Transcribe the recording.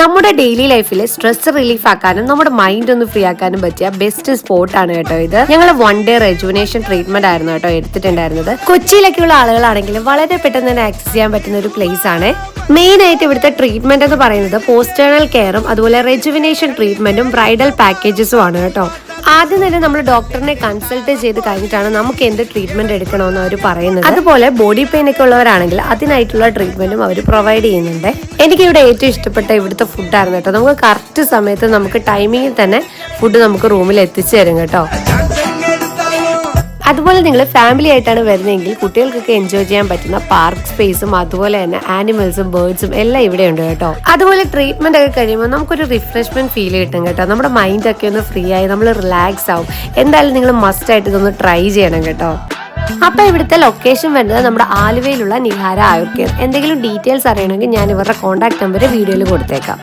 നമ്മുടെ ഡെയിലി ലൈഫിൽ stress relief ആക്കാനും നമ്മുടെ മൈൻഡ് ഒന്ന് ഫ്രീ ആക്കാനും പറ്റിയ ബെസ്റ്റ് സ്പോട്ട് ആണ് കേട്ടോ ഇത്. ഞങ്ങൾ 1 ഡേ റെജുവിനേഷൻ ട്രീറ്റ്മെന്റ് ആയിരുന്നു കേട്ടോ എടുത്തിട്ടുണ്ടായിരുന്നത്. കൊച്ചിയിലൊക്കെയുള്ള ആളുകളാണെങ്കിലും വളരെ പെട്ടെന്ന് തന്നെ ആക്സസ് ചെയ്യാൻ പറ്റുന്ന ഒരു പ്ലേസ് ആണ്. മെയിൻ ആയിട്ട് ഇവിടുത്തെ ട്രീറ്റ്മെന്റ് എന്ന് പറയുന്നത് പോസ്റ്റേണൽ കെയറും അതുപോലെ റെജുവിനേഷൻ ട്രീറ്റ്മെന്റും ബ്രൈഡൽ പാക്കേജസും ആണ് കേട്ടോ. ആദ്യം തന്നെ നമ്മൾ ഡോക്ടറിനെ കൺസൾട്ട് ചെയ്ത് കഴിഞ്ഞിട്ടാണ് നമുക്ക് എന്ത് ട്രീറ്റ്മെന്റ് എടുക്കണമെന്ന് അവർ പറയുന്നത്. അതുപോലെ ബോഡി പെയിൻ ഒക്കെ ഉള്ളവരാണെങ്കിൽ അതിനായിട്ടുള്ള ട്രീറ്റ്മെന്റും അവർ പ്രൊവൈഡ് ചെയ്യുന്നുണ്ട്. എനിക്ക് ഇവിടെ ഏറ്റവും ഇഷ്ടപ്പെട്ട ഇവിടുത്തെ ഫുഡായിരുന്നു കേട്ടോ. നമുക്ക് കറക്റ്റ് സമയത്ത് നമുക്ക് ടൈമിങ്ങിൽ തന്നെ ഫുഡ് നമുക്ക് റൂമിൽ എത്തിച്ചു തരും കേട്ടോ. അതുപോലെ നിങ്ങൾ ഫാമിലി ആയിട്ടാണ് വരുന്നതെങ്കിൽ കുട്ടികൾക്കൊക്കെ എൻജോയ് ചെയ്യാൻ പറ്റുന്ന പാർക്ക് സ്പേസും അതുപോലെ തന്നെ ആനിമൽസും ബേർഡ്സും എല്ലാം ഇവിടെ ഉണ്ട് കേട്ടോ. അതുപോലെ ട്രീറ്റ്മെന്റ് ഒക്കെ കഴിയുമ്പോൾ നമുക്കൊരു റിഫ്രഷ്മെന്റ് ഫീൽ കിട്ടും കേട്ടോ. നമ്മുടെ മൈൻഡ് ഒക്കെ ഒന്ന് ഫ്രീ ആയി നമ്മൾ റിലാക്സ് ആവും. എന്തായാലും നിങ്ങൾ മസ്റ്റ് ആയിട്ട് ഇതൊന്ന് ട്രൈ ചെയ്യണം കേട്ടോ. അപ്പൊ ഇവിടുത്തെ ലൊക്കേഷൻ വരുന്നത് നമ്മുടെ ആലുവയിലുള്ള നിഹാര ആയുർ കെയർ. എന്തെങ്കിലും ഡീറ്റെയിൽസ് അറിയണമെങ്കിൽ ഞാൻ ഇവരുടെ കോൺടാക്ട് നമ്പർ വീഡിയോയിൽ കൊടുത്തേക്കാം.